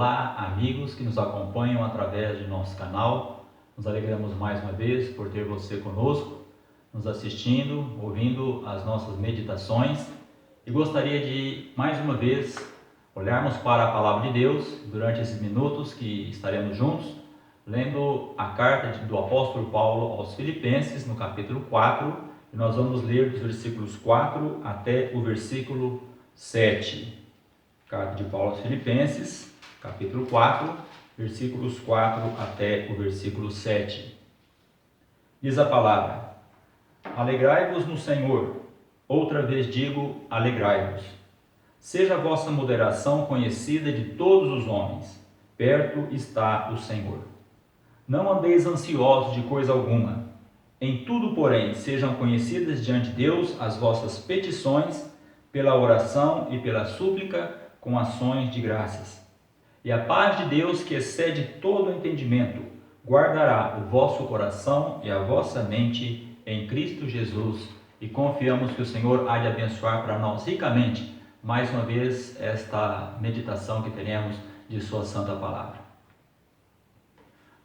Olá, amigos que nos acompanham através de nosso canal. Nos alegramos mais uma vez por ter você conosco, nos assistindo, ouvindo as nossas meditações. E gostaria de, mais uma vez, olharmos para a Palavra de Deus durante esses minutos que estaremos juntos, lendo a carta do apóstolo Paulo aos Filipenses, no capítulo 4, e nós vamos ler dos versículos 4 até o versículo 7. Carta de Paulo aos Filipenses, capítulo 4, versículos 4 até o versículo 7. Diz a palavra: Alegrai-vos no Senhor. Outra vez digo, alegrai-vos. Seja a vossa moderação conhecida de todos os homens. Perto está o Senhor. Não andeis ansiosos de coisa alguma. Em tudo, porém, sejam conhecidas diante de Deus as vossas petições, pela oração e pela súplica, com ações de graças. E a paz de Deus, que excede todo o entendimento, guardará o vosso coração e a vossa mente em Cristo Jesus. E confiamos que o Senhor há de abençoar para nós ricamente, mais uma vez, esta meditação que teremos de sua santa palavra.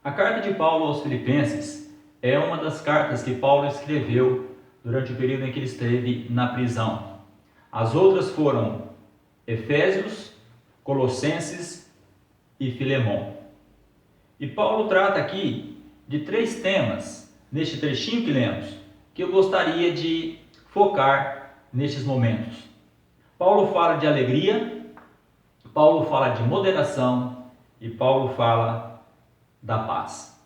A carta de Paulo aos Filipenses é uma das cartas que Paulo escreveu durante o período em que ele esteve na prisão. As outras foram Efésios, Colossenses e Filemão. E Paulo trata aqui de 3 temas, neste trechinho que lemos, que eu gostaria de focar nestes momentos. Paulo fala de alegria, Paulo fala de moderação e Paulo fala da paz.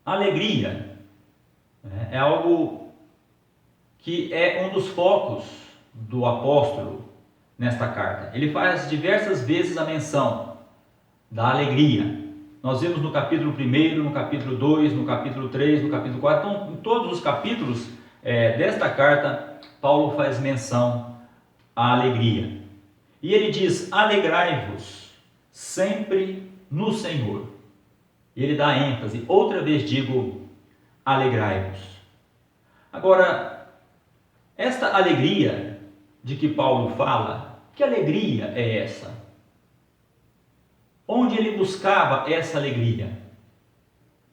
Alegria é algo que é um dos focos do apóstolo nesta carta. Ele faz diversas vezes a menção da alegria. Nós vemos no capítulo 1, no capítulo 2, no capítulo 3, no capítulo 4. Então, em todos os capítulos desta carta, Paulo faz menção à alegria. E ele diz: alegrai-vos sempre no Senhor. E ele dá ênfase: outra vez digo, alegrai-vos. Agora, esta alegria de que Paulo fala, que alegria é essa? Onde ele buscava essa alegria?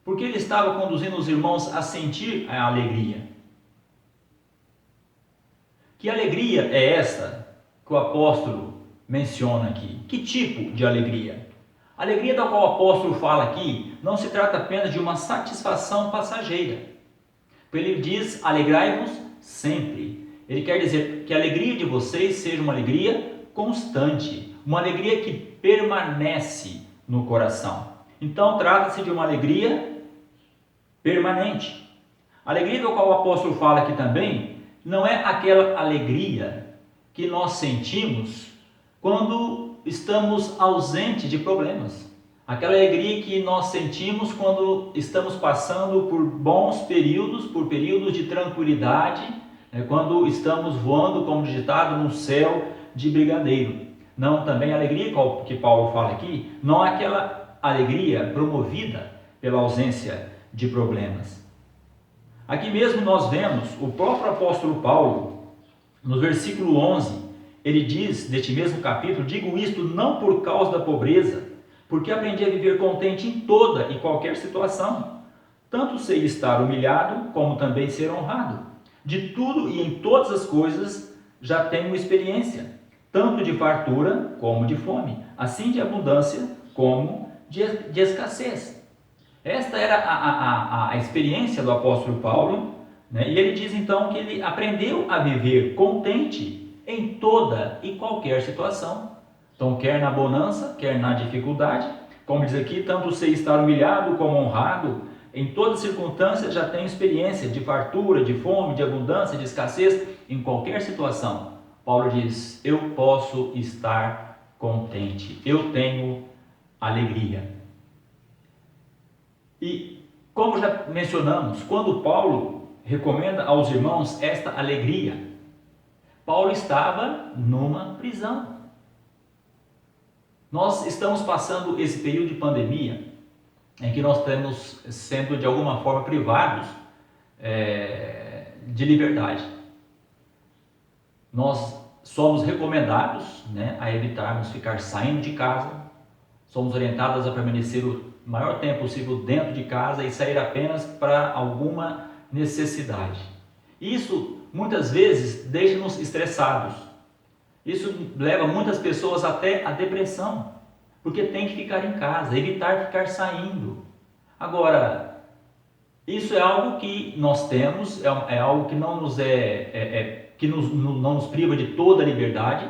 Porque ele estava conduzindo os irmãos a sentir a alegria. Que alegria é essa que o apóstolo menciona aqui? Que tipo de alegria? A alegria da qual o apóstolo fala aqui não se trata apenas de uma satisfação passageira. Ele diz: alegrai-vos sempre. Ele quer dizer que a alegria de vocês seja uma alegria constante, uma alegria que permanece no coração. Então, trata-se de uma alegria permanente. A alegria do qual o apóstolo fala aqui também não é aquela alegria que nós sentimos quando estamos ausentes de problemas. Aquela alegria que nós sentimos quando estamos passando por bons períodos, por períodos de tranquilidade, quando estamos voando, como digitado, no céu de brigadeiro. Não, também a alegria que Paulo fala aqui, não é aquela alegria promovida pela ausência de problemas. Aqui mesmo nós vemos o próprio apóstolo Paulo, no versículo 11, ele diz, neste mesmo capítulo: digo isto não por causa da pobreza, porque aprendi a viver contente em toda e qualquer situação. Tanto sei estar humilhado, como também ser honrado. De tudo e em todas as coisas já tenho experiência, tanto de fartura como de fome, assim de abundância como de escassez. Esta era a experiência do apóstolo Paulo, e ele diz então que ele aprendeu a viver contente em toda e qualquer situação. Então, quer na bonança, quer na dificuldade, como diz aqui, tanto sei estar humilhado como honrado. Em todas as circunstâncias já tenho experiência de fartura, de fome, de abundância, de escassez, em qualquer situação. Paulo diz: eu posso estar contente, eu tenho alegria. E como já mencionamos, quando Paulo recomenda aos irmãos esta alegria, Paulo estava numa prisão. Nós estamos passando esse período de pandemia em que nós estamos sendo de alguma forma privados de liberdade. Nós somos recomendados a evitarmos ficar saindo de casa, somos orientados a permanecer o maior tempo possível dentro de casa e sair apenas para alguma necessidade. Isso muitas vezes deixa-nos estressados. Isso leva muitas pessoas até a depressão, porque tem que ficar em casa, evitar ficar saindo. Agora, isso é algo que nós temos, é algo que não nos não nos priva de toda a liberdade,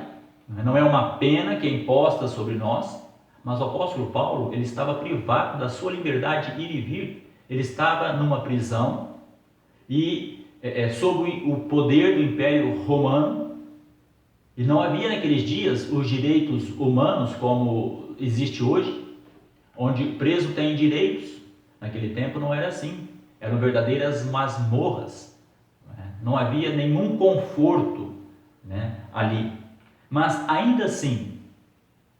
não é uma pena que é imposta sobre nós, mas o apóstolo Paulo, ele estava privado da sua liberdade de ir e vir, ele estava numa prisão e sob o poder do Império Romano, e não havia naqueles dias os direitos humanos como existe hoje, onde o preso tem direitos. Naquele tempo não era assim, eram verdadeiras masmorras, não havia nenhum conforto, ali. Mas ainda assim,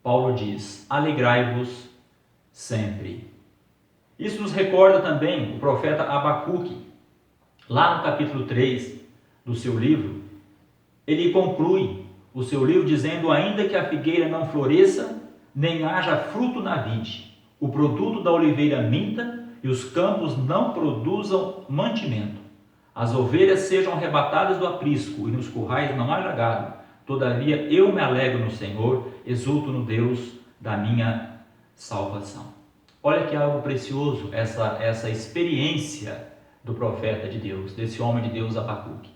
Paulo diz: alegrai-vos sempre. Isso nos recorda também o profeta Abacuque. Lá no capítulo 3 do seu livro, ele conclui o seu livro dizendo: ainda que a figueira não floresça, nem haja fruto na vide, o produto da oliveira minta e os campos não produzam mantimento, as ovelhas sejam arrebatadas do aprisco e nos currais não haja gado, todavia eu me alegro no Senhor, exulto no Deus da minha salvação. Olha que algo precioso essa experiência do profeta de Deus, desse homem de Deus Abacuque.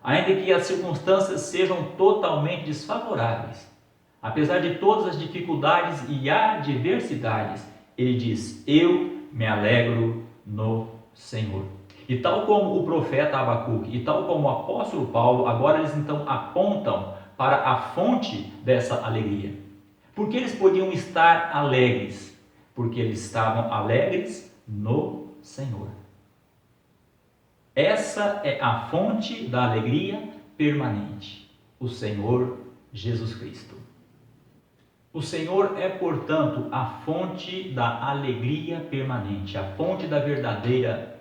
Ainda que as circunstâncias sejam totalmente desfavoráveis, apesar de todas as dificuldades e adversidades, ele diz: eu me alegro no Senhor. E tal como o profeta Abacuque e tal como o apóstolo Paulo, agora eles então apontam para a fonte dessa alegria. Por que eles podiam estar alegres? Porque eles estavam alegres no Senhor. Essa é a fonte da alegria permanente, o Senhor Jesus Cristo. O Senhor é, portanto, a fonte da alegria permanente, a fonte da verdadeira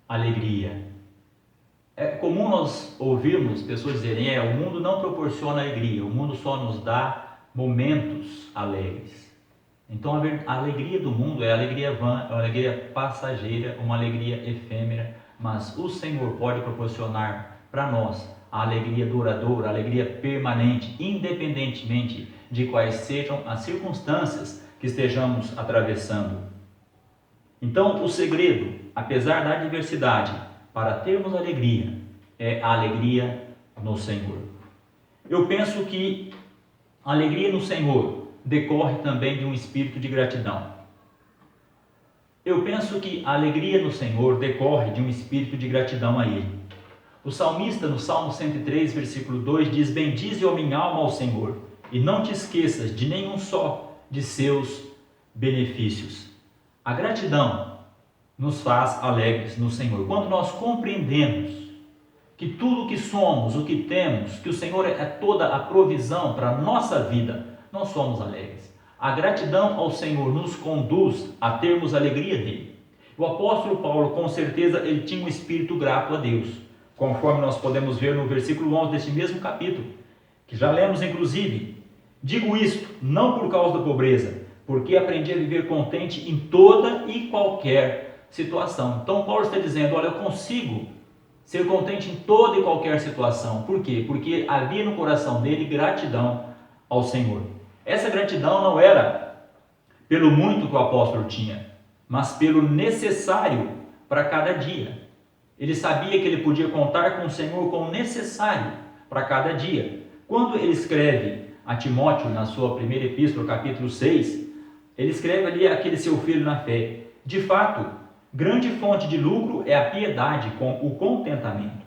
alegria. É comum nós ouvirmos pessoas dizerem: o mundo não proporciona alegria, o mundo só nos dá momentos alegres. Então a alegria do mundo é alegria vã, é uma alegria passageira, uma alegria efêmera, mas o Senhor pode proporcionar para nós a alegria duradoura, a alegria permanente, independentemente de quais sejam as circunstâncias que estejamos atravessando. Então, o segredo, apesar da adversidade, para termos alegria, é a alegria no Senhor. Eu penso que a alegria no Senhor decorre também de um espírito de gratidão. Eu penso que a alegria no Senhor decorre de um espírito de gratidão a Ele. O salmista, no Salmo 103, versículo 2, diz: bendize, ó minha alma, ao Senhor, e não te esqueças de nenhum só de seus benefícios. A gratidão nos faz alegres no Senhor. Quando nós compreendemos que tudo o que somos, o que temos, que o Senhor é toda a provisão para a nossa vida, nós somos alegres. A gratidão ao Senhor nos conduz a termos alegria dele. O apóstolo Paulo, com certeza, ele tinha um espírito grato a Deus, conforme nós podemos ver no versículo 11 deste mesmo capítulo, que já lemos inclusive: digo isto não por causa da pobreza, porque aprendi a viver contente em toda e qualquer situação. Então Paulo está dizendo: olha, eu consigo ser contente em toda e qualquer situação. Por quê? Porque havia no coração dele gratidão ao Senhor. Essa gratidão não era pelo muito que o apóstolo tinha, mas pelo necessário para cada dia. Ele sabia que ele podia contar com o Senhor com o necessário para cada dia. Quando ele escreve a Timóteo, na sua primeira epístola, capítulo 6, ele escreve ali aquele seu filho na fé: de fato, grande fonte de lucro é a piedade com o contentamento,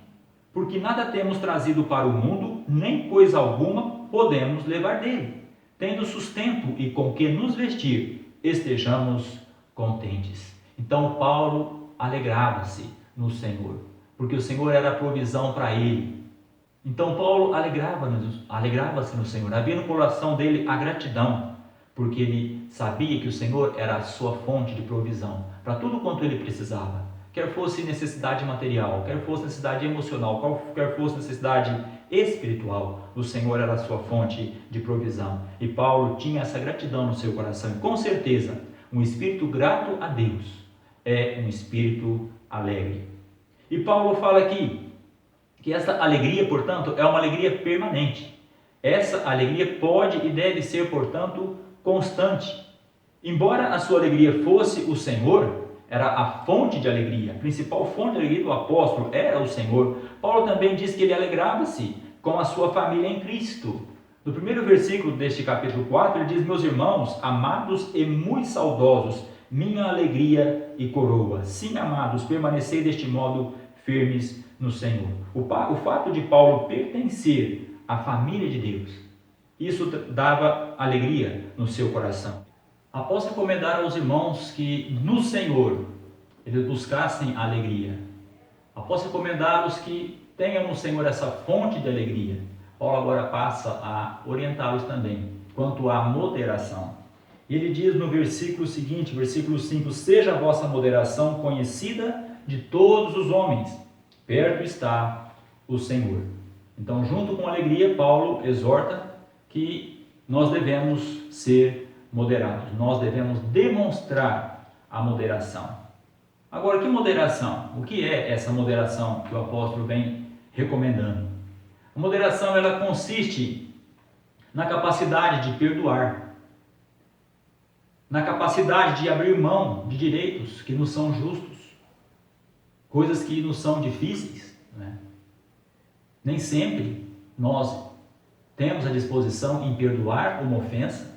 porque nada temos trazido para o mundo, nem coisa alguma podemos levar dele. Tendo sustento e com que nos vestir, estejamos contentes. Então Paulo alegrava-se no Senhor, porque o Senhor era a provisão para ele. Então Paulo alegrava-se no Senhor. Havia no coração dele a gratidão, porque ele sabia que o Senhor era a sua fonte de provisão para tudo quanto ele precisava. quer fosse necessidade material, quer fosse necessidade emocional, quer fosse necessidade espiritual, o Senhor era a sua fonte de provisão. E Paulo tinha essa gratidão no seu coração. E com certeza, um espírito grato a Deus é um espírito alegre. E Paulo fala aqui que essa alegria, portanto, é uma alegria permanente. Essa alegria pode e deve ser, portanto, constante. Embora a sua alegria fosse o Senhor, era a fonte de alegria, a principal fonte de alegria do apóstolo era o Senhor. Paulo também diz que ele alegrava-se com a sua família em Cristo. No primeiro versículo deste capítulo 4, ele diz: meus irmãos, amados e muito saudosos, minha alegria e coroa. Sim, amados, permanecei deste modo firmes no Senhor. O fato de Paulo pertencer à família de Deus, isso dava alegria no seu coração. Após recomendar aos irmãos que no Senhor eles buscassem a alegria, após recomendá-los que tenham no Senhor essa fonte de alegria, Paulo agora passa a orientá-los também quanto à moderação. Ele diz no versículo seguinte, versículo 5: seja a vossa moderação conhecida de todos os homens, perto está o Senhor. Então, junto com alegria, Paulo exorta que nós devemos ser moderados, nós devemos demonstrar a moderação. Agora, que moderação? O que é essa moderação que o apóstolo vem recomendando? A moderação, ela consiste na capacidade de perdoar, na capacidade de abrir mão de direitos que nos são justos, coisas que nos são difíceis, né? Nem sempre nós temos a disposição em perdoar uma ofensa.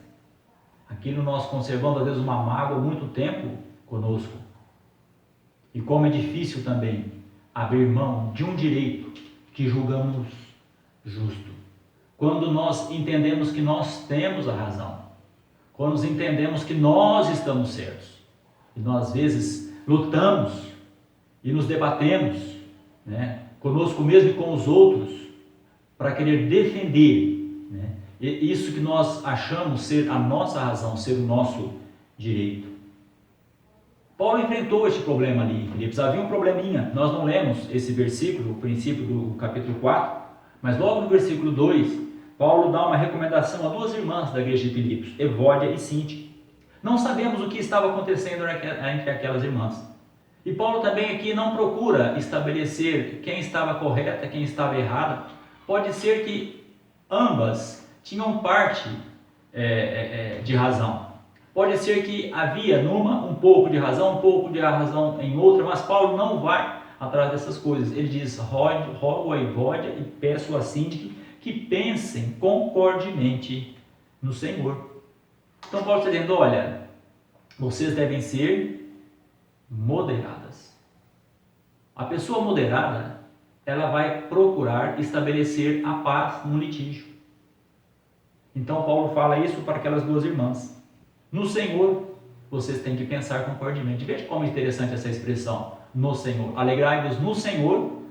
Aquilo nós conservamos às vezes uma mágoa muito tempo conosco. E como é difícil também abrir mão de um direito que julgamos justo. Quando nós entendemos que nós temos a razão, quando nós entendemos que nós estamos certos, e nós às vezes lutamos e nos debatemos, né, conosco mesmo e com os outros, para querer defender, né, isso que nós achamos ser a nossa razão, ser o nosso direito. Paulo enfrentou este problema ali, Filipe. Havia um probleminha. Nós não lemos esse versículo, o princípio do capítulo 4, mas logo no versículo 2, Paulo dá uma recomendação a duas irmãs da igreja de Filipos, Evódia e Sintique. Não sabemos o que estava acontecendo entre aquelas irmãs. E Paulo também aqui não procura estabelecer quem estava correta, quem estava errada. Pode ser que ambas tinham parte de razão. Pode ser que havia numa um pouco de razão em outra, mas Paulo não vai atrás dessas coisas. Ele diz: rogo a Evódia e peço a Sintique que pensem concordemente no Senhor. Então Paulo está dizendo: olha, vocês devem ser moderadas. A pessoa moderada, ela vai procurar estabelecer a paz no litígio. Então Paulo fala isso para aquelas duas irmãs. No Senhor, vocês têm que pensar concordemente. Veja como é interessante essa expressão, no Senhor. Alegrai-vos no Senhor,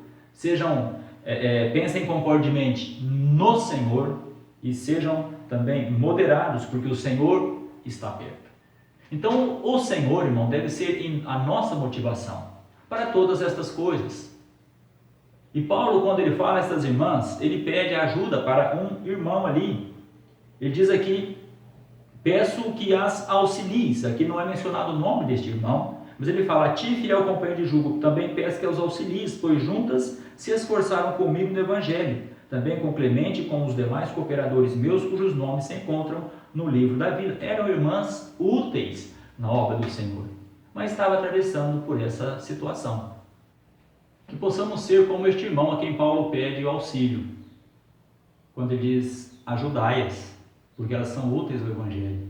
pensem concordemente no Senhor e sejam também moderados, porque o Senhor está perto. Então, o Senhor, irmão, deve ser a nossa motivação para todas estas coisas. E Paulo, quando ele fala a essas irmãs, ele pede ajuda para um irmão ali. Ele diz aqui: peço que as auxilies. Aqui não é mencionado o nome deste irmão, mas ele fala: a ti, fiel companheiro de jugo, também peço que as auxilies, pois juntas se esforçaram comigo no Evangelho, também com Clemente e com os demais cooperadores meus, cujos nomes se encontram no livro da vida. Eram irmãs úteis na obra do Senhor, mas estava atravessando por essa situação. Que possamos ser como este irmão a quem Paulo pede o auxílio, quando ele diz: ajudai-as, porque elas são úteis ao Evangelho.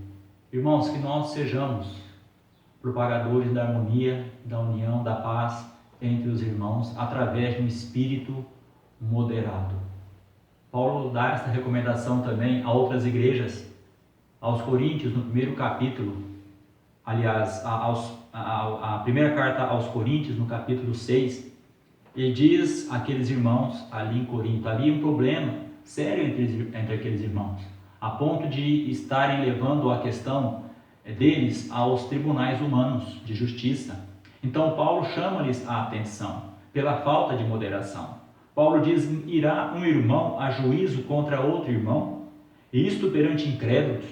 Irmãos, que nós sejamos propagadores da harmonia, da união, da paz entre os irmãos, através de um espírito moderado. Paulo dá esta recomendação também a outras igrejas, aos Coríntios, no primeiro capítulo, aliás, a primeira carta aos Coríntios, no capítulo 6, ele diz àqueles irmãos ali em Corinto: havia um problema sério entre aqueles irmãos, a ponto de estarem levando a questão deles aos tribunais humanos de justiça. Então Paulo chama-lhes a atenção pela falta de moderação. Paulo diz: irá um irmão a juízo contra outro irmão? E isto perante incrédulos?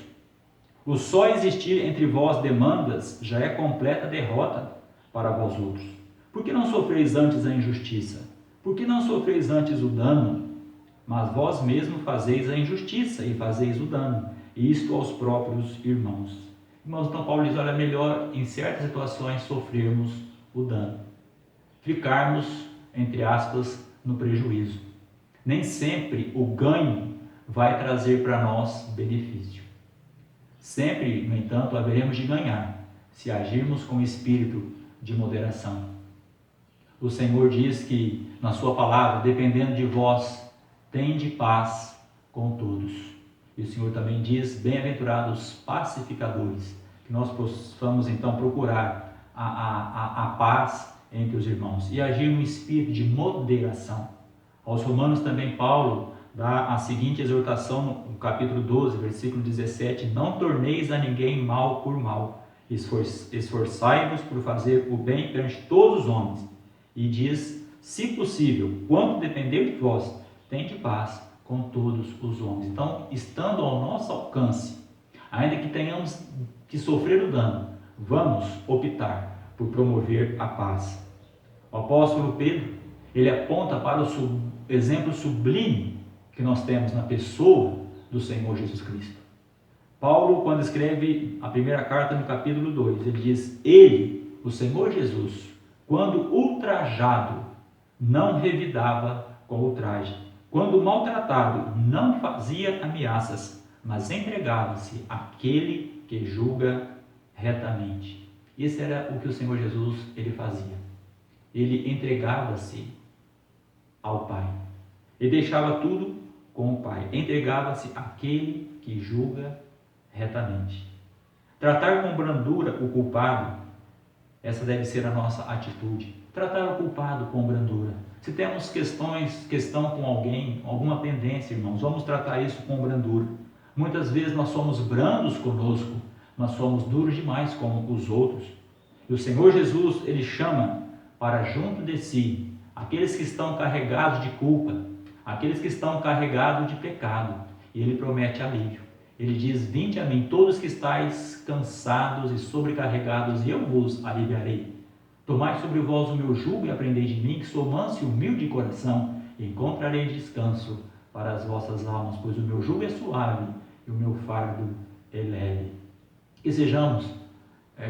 O só existir entre vós demandas já é completa derrota para vós outros. Por que não sofreis antes a injustiça? Por que não sofreis antes o dano? Mas vós mesmos fazeis a injustiça e fazeis o dano, e isto aos próprios irmãos. Irmãos, então Paulo diz: olha, melhor em certas situações sofrermos o dano, ficarmos, entre aspas, no prejuízo. Nem sempre o ganho vai trazer para nós benefício. Sempre, no entanto, haveremos de ganhar, se agirmos com espírito de moderação. O Senhor diz que, na sua palavra, dependendo de vós, tende paz com todos. E o Senhor também diz: bem-aventurados pacificadores, que nós possamos então procurar a paz entre os irmãos e agir no espírito de moderação. Aos Romanos também Paulo dá a seguinte exortação no capítulo 12, versículo 17: não torneis a ninguém mal por mal, esforçai-vos por fazer o bem perante todos os homens. E diz: se possível, quanto depender de vós, tende paz com todos os homens. Então, estando ao nosso alcance, ainda que tenhamos que sofrer o dano, vamos optar por promover a paz. O apóstolo Pedro, ele aponta para o exemplo sublime que nós temos na pessoa do Senhor Jesus Cristo. Paulo, quando escreve a primeira carta no capítulo 2, ele diz: ele, o Senhor Jesus, quando ultrajado, não revidava com ultraje. Quando maltratado, não fazia ameaças, mas entregava-se àquele que julga retamente. Isso era o que o Senhor Jesus ele fazia. Ele entregava-se ao Pai. Ele deixava tudo com o Pai. Entregava-se àquele que julga retamente. Tratar com brandura o culpado, essa deve ser a nossa atitude. Tratar o culpado com brandura. Se temos questão com alguém, alguma pendência, irmãos, vamos tratar isso com brandura. Muitas vezes nós somos brandos conosco, nós somos duros demais com os outros. E o Senhor Jesus, ele chama para junto de si aqueles que estão carregados de culpa, aqueles que estão carregados de pecado, e ele promete alívio. Ele diz: vinde a mim todos que estáis cansados e sobrecarregados, e eu vos aliviarei. Tomai sobre vós o meu jugo e aprendei de mim, que sou manso e humilde de coração, e encontrarei descanso para as vossas almas, pois o meu jugo é suave e o meu fardo é leve. Que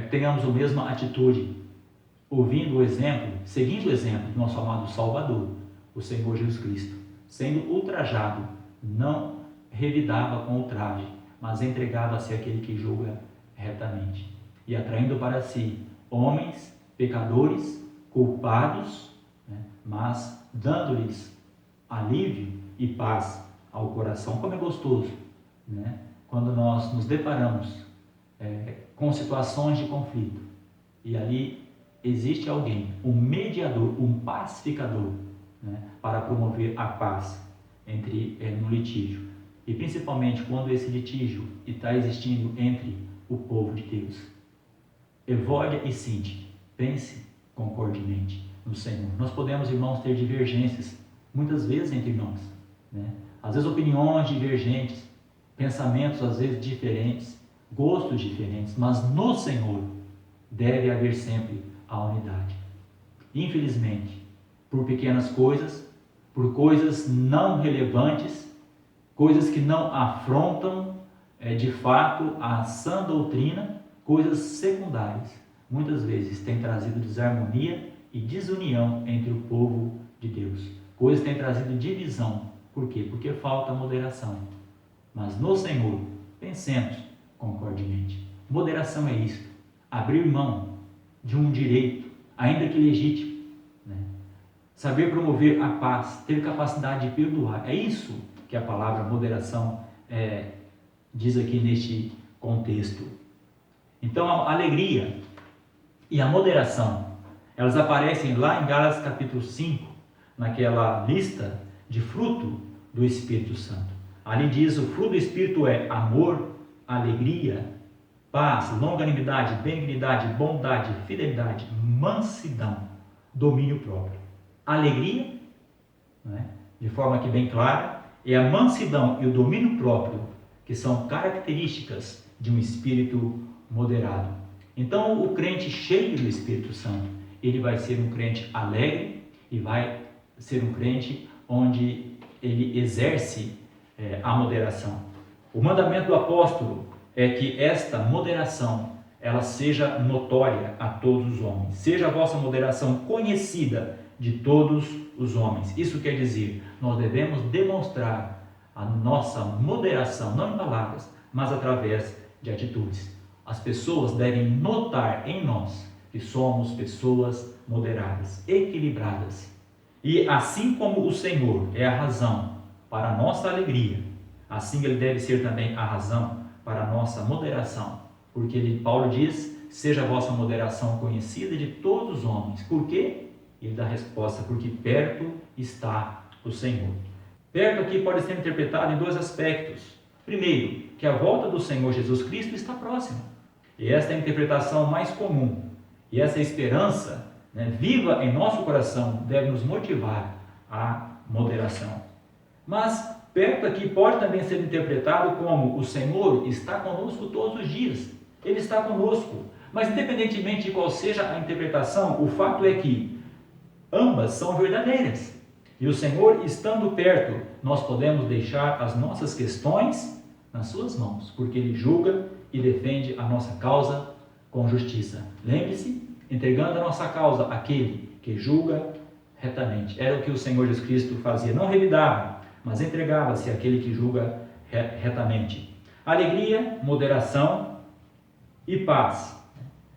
tenhamos a mesma atitude, ouvindo o exemplo, seguindo o exemplo do nosso amado Salvador, o Senhor Jesus Cristo. Sendo ultrajado, não revidava com ultraje, mas entregava-se àquele que julga retamente, e atraindo para si homens pecadores, culpados, mas dando-lhes alívio e paz ao coração. Como é gostoso, quando nós nos deparamos com situações de conflito e ali existe alguém, um mediador, um pacificador, para promover a paz no litígio. E principalmente quando esse litígio está existindo entre o povo de Deus. Evódia e Sinti, pense concordemente no Senhor. Nós podemos, irmãos, ter divergências, muitas vezes entre nós, às vezes opiniões divergentes, pensamentos às vezes diferentes, gostos diferentes, mas no Senhor deve haver sempre a unidade. Infelizmente, por pequenas coisas, por coisas não relevantes, coisas que não afrontam de fato a sã doutrina, coisas secundárias, muitas vezes têm trazido desarmonia e desunião entre o povo de Deus. Coisas têm trazido divisão. Por quê? Porque falta moderação. Mas no Senhor, pensemos concordemente. Moderação é isso: abrir mão de um direito, ainda que legítimo, saber promover a paz, ter capacidade de perdoar. É isso que a palavra moderação diz aqui neste contexto. Então, a alegria e a moderação, elas aparecem lá em Gálatas capítulo 5, naquela lista de fruto do Espírito Santo. Ali diz: o fruto do Espírito é amor, alegria, paz, longanimidade, benignidade, bondade, fidelidade, mansidão, domínio próprio. Alegria, né, de forma que bem clara, é a mansidão e o domínio próprio que são características de um espírito moderado. Então, o crente cheio do Espírito Santo, ele vai ser um crente alegre e vai ser um crente onde ele exerce a moderação. O mandamento do apóstolo é que esta moderação ela seja notória a todos os homens. Seja a vossa moderação conhecida de todos os homens. Isso quer dizer, nós devemos demonstrar a nossa moderação, não em palavras, mas através de atitudes. As pessoas devem notar em nós que somos pessoas moderadas, equilibradas. E assim como o Senhor é a razão para a nossa alegria, assim ele deve ser também a razão para a nossa moderação. Porque Paulo diz, seja a vossa moderação conhecida de todos os homens. Por quê? Ele dá a resposta, porque perto está o Senhor. Perto aqui pode ser interpretado em dois aspectos. Primeiro, que a volta do Senhor Jesus Cristo está próxima. E esta é a interpretação mais comum. E essa esperança, viva em nosso coração, deve nos motivar à moderação. Mas perto aqui pode também ser interpretado como o Senhor está conosco todos os dias. Ele está conosco. Mas independentemente de qual seja a interpretação, o fato é que ambas são verdadeiras. E o Senhor estando perto, nós podemos deixar as nossas questões nas suas mãos, porque Ele julga e defende a nossa causa com justiça. Lembre-se, entregando a nossa causa àquele que julga retamente. Era o que o Senhor Jesus Cristo fazia. Não revidava, mas entregava-se àquele que julga retamente. Alegria, moderação e paz.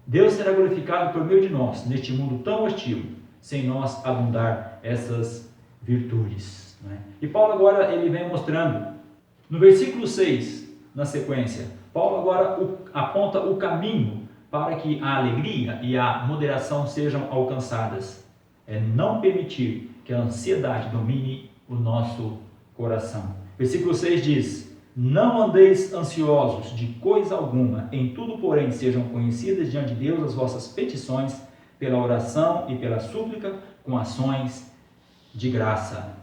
Deus será glorificado por meio de nós, neste mundo tão hostil, sem nós abundar essas virtudes. E Paulo agora ele vem mostrando, no versículo 6, na sequência, Paulo agora aponta o caminho para que a alegria e a moderação sejam alcançadas. É não permitir que a ansiedade domine o nosso coração. Versículo 6 diz, não andeis ansiosos de coisa alguma, em tudo, porém, sejam conhecidas diante de Deus as vossas petições, pela oração e pela súplica, com ações de graça.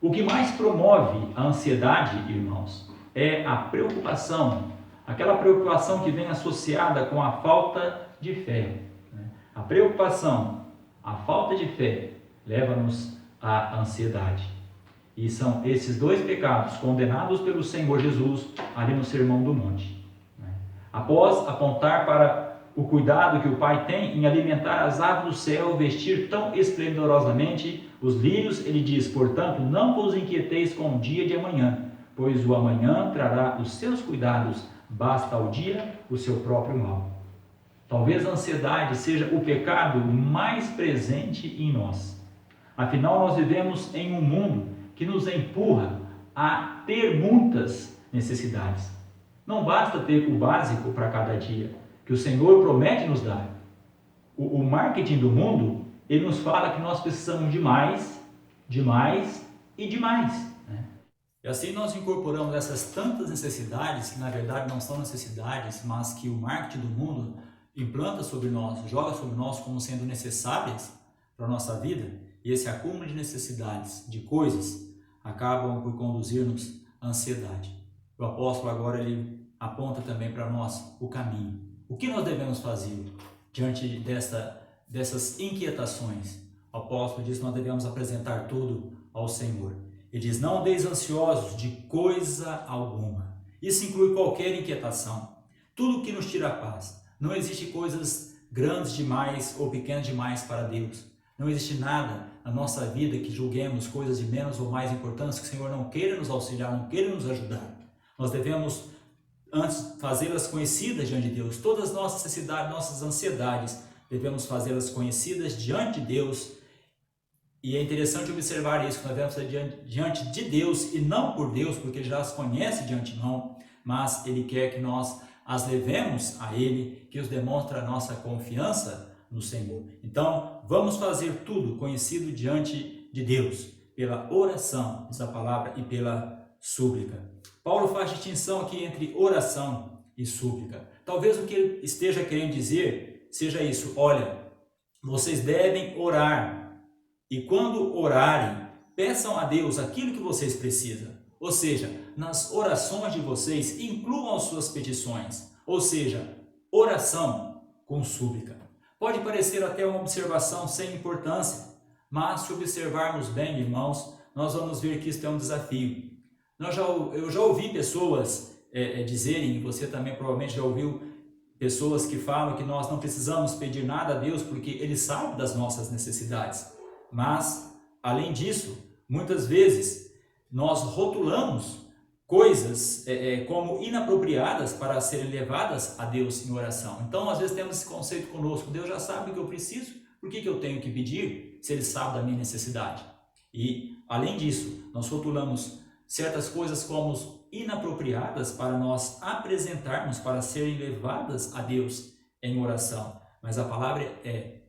O que mais promove a ansiedade, irmãos, é a preocupação, aquela preocupação que vem associada com a falta de fé. A preocupação, a falta de fé, leva-nos à ansiedade. E são esses dois pecados condenados pelo Senhor Jesus ali no Sermão do Monte. Após apontar para o cuidado que o Pai tem em alimentar as aves do céu, vestir tão esplendorosamente os lírios, ele diz, portanto, não vos inquieteis com o dia de amanhã, pois o amanhã trará os seus cuidados, basta ao dia o seu próprio mal. Talvez a ansiedade seja o pecado mais presente em nós. Afinal, nós vivemos em um mundo que nos empurra a ter muitas necessidades. Não basta ter o básico para cada dia, que o Senhor promete nos dar. O marketing do mundo, ele nos fala que nós precisamos de mais, de mais e de mais. E assim nós incorporamos essas tantas necessidades, que na verdade não são necessidades, mas que o marketing do mundo implanta sobre nós, joga sobre nós como sendo necessárias para a nossa vida, e esse acúmulo de necessidades, de coisas, acabam por conduzir-nos à ansiedade. O apóstolo agora ele aponta também para nós o caminho. O que nós devemos fazer diante dessas inquietações? O apóstolo diz que nós devemos apresentar tudo ao Senhor. Ele diz, não andeis ansiosos de coisa alguma. Isso inclui qualquer inquietação. Tudo que nos tira a paz. Não existe coisas grandes demais ou pequenas demais para Deus. Não existe nada na nossa vida que julguemos coisas de menos ou mais importantes que o Senhor não queira nos auxiliar, não queira nos ajudar. Nós devemos antes fazê-las conhecidas diante de Deus. Todas as nossas necessidades, nossas ansiedades, devemos fazê-las conhecidas diante de Deus. E é interessante observar isso, que nós devemos fazer diante de Deus e não por Deus, porque Ele já as conhece de antemão, mas Ele quer que nós as levemos a Ele, que os demonstra a nossa confiança no Senhor. Então, vamos fazer tudo conhecido diante de Deus, pela oração, diz a palavra, e pela súplica. Paulo faz distinção aqui entre oração e súplica. Talvez o que ele esteja querendo dizer seja isso: olha, vocês devem orar, e quando orarem, peçam a Deus aquilo que vocês precisam. Ou seja, nas orações de vocês, incluam as suas petições. Ou seja, oração com súplica. Pode parecer até uma observação sem importância, mas se observarmos bem, irmãos, nós vamos ver que isso é um desafio. Eu já ouvi pessoas dizerem, e você também provavelmente já ouviu, pessoas que falam que nós não precisamos pedir nada a Deus porque Ele sabe das nossas necessidades. Mas, além disso, muitas vezes nós rotulamos coisas como inapropriadas para serem levadas a Deus em oração. Então, às vezes temos esse conceito conosco: Deus já sabe o que eu preciso, por que eu tenho que pedir se Ele sabe da minha necessidade? E, além disso, nós rotulamos certas coisas como inapropriadas para nós apresentarmos, para serem levadas a Deus em oração. Mas a palavra é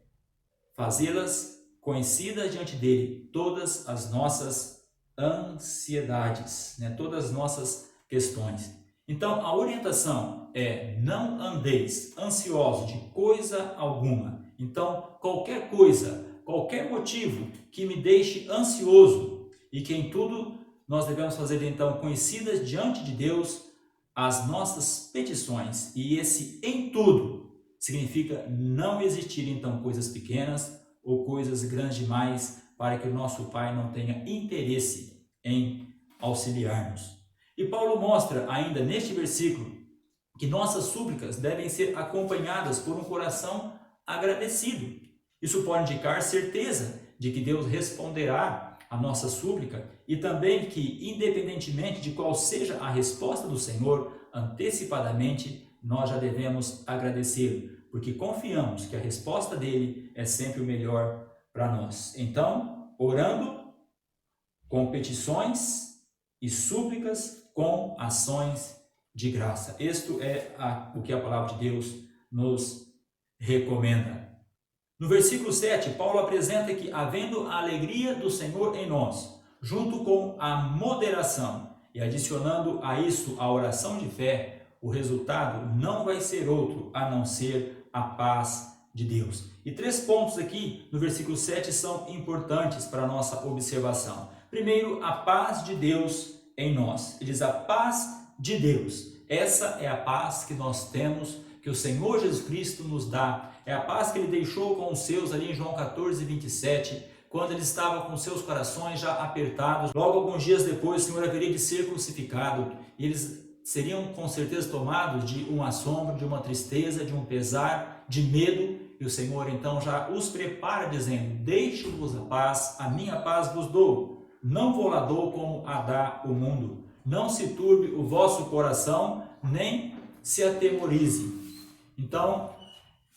fazê-las conhecidas diante dele, todas as nossas ansiedades, todas as nossas questões. Então, a orientação é: não andeis ansiosos de coisa alguma. Então, qualquer coisa, qualquer motivo que me deixe ansioso, e que em tudo nós devemos fazer então conhecidas diante de Deus as nossas petições. E esse em tudo significa não existir então coisas pequenas ou coisas grandes demais para que o nosso Pai não tenha interesse em auxiliar-nos. E Paulo mostra ainda neste versículo que nossas súplicas devem ser acompanhadas por um coração agradecido. Isso pode indicar certeza de que Deus responderá a nossa súplica, e também que, independentemente de qual seja a resposta do Senhor, antecipadamente nós já devemos agradecê-lo, porque confiamos que a resposta dele é sempre o melhor para nós. Então, orando com petições e súplicas com ações de graça. Isto é o que a palavra de Deus nos recomenda. No versículo 7, Paulo apresenta que, havendo a alegria do Senhor em nós, junto com a moderação, e adicionando a isso a oração de fé, o resultado não vai ser outro a não ser a paz de Deus. E 3 pontos aqui no versículo 7 são importantes para a nossa observação. Primeiro, a paz de Deus em nós. Ele diz: a paz de Deus. Essa é a paz que nós temos, que o Senhor Jesus Cristo nos dá. É a paz que ele deixou com os seus ali em João 14, 27, quando ele estava com seus corações já apertados. Logo alguns dias depois, o Senhor haveria de ser crucificado, e eles seriam com certeza tomados de um assombro, de uma tristeza, de um pesar, de medo, e o Senhor então já os prepara dizendo: deixo-vos a paz, a minha paz vos dou, não vou lá dou como a dá o mundo, não se turbe o vosso coração, nem se atemorize. Então,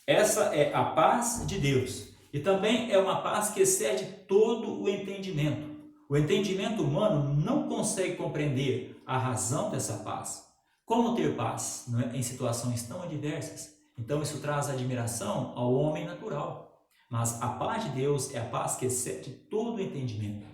essa é a paz de Deus, e também é uma paz que excede todo o entendimento. O entendimento humano não consegue compreender a razão dessa paz. Como ter paz em situações tão adversas? Então isso traz admiração ao homem natural. Mas a paz de Deus é a paz que excede todo o entendimento.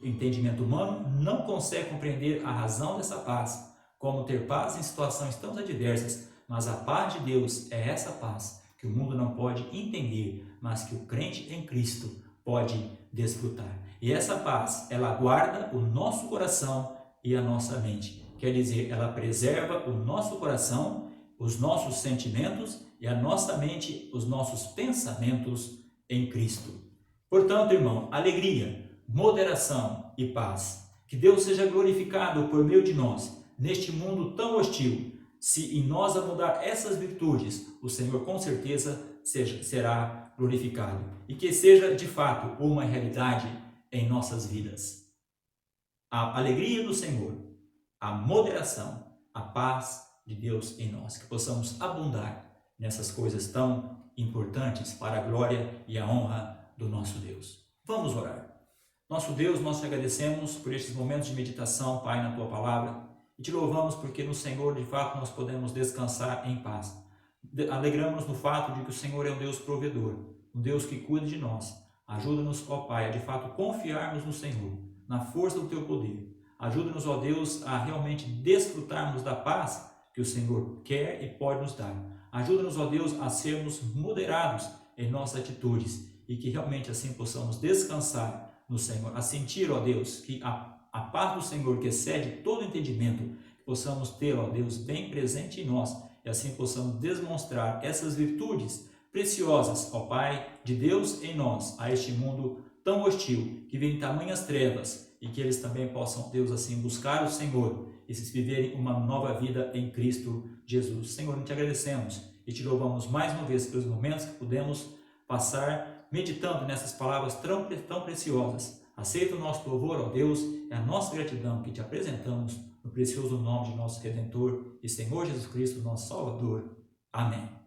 O entendimento humano não consegue compreender a razão dessa paz. Como ter paz em situações tão adversas? Mas a paz de Deus é essa paz que o mundo não pode entender, mas que o crente em Cristo pode desfrutar. E essa paz, ela guarda o nosso coração e a nossa mente. Quer dizer, ela preserva o nosso coração, os nossos sentimentos, e a nossa mente, os nossos pensamentos em Cristo. Portanto, irmão, alegria, moderação e paz. Que Deus seja glorificado por meio de nós, neste mundo tão hostil. Se em nós abundar essas virtudes, o Senhor com certeza será glorificado. E que seja de fato uma realidade em nossas vidas. A alegria do Senhor, a moderação, a paz de Deus em nós. Que possamos abundar nessas coisas tão importantes para a glória e a honra do nosso Deus. Vamos orar. Nosso Deus, nós te agradecemos por estes momentos de meditação, Pai, na Tua Palavra. E te louvamos porque no Senhor, de fato, nós podemos descansar em paz. Alegramos-nos no fato de que o Senhor é um Deus provedor, um Deus que cuida de nós. Ajuda-nos, ó Pai, a de fato confiarmos no Senhor, na força do Teu poder. Ajuda-nos, ó Deus, a realmente desfrutarmos da paz que o Senhor quer e pode nos dar. Ajuda-nos, ó Deus, a sermos moderados em nossas atitudes e que realmente assim possamos descansar no Senhor, a sentir, ó Deus, que a paz do Senhor que excede todo entendimento, que possamos ter, ó Deus, bem presente em nós e assim possamos demonstrar essas virtudes preciosas, ó Pai, de Deus em nós, a este mundo tão hostil, que vem em tamanhas trevas, e que eles também possam, Deus, assim, buscar o Senhor e se viverem uma nova vida em Cristo Jesus. Senhor, nós te agradecemos e te louvamos mais uma vez pelos momentos que pudemos passar meditando nessas palavras tão preciosas. Aceita o nosso louvor, ó Deus, é a nossa gratidão que te apresentamos no precioso nome de nosso Redentor e Senhor Jesus Cristo, nosso Salvador. Amém.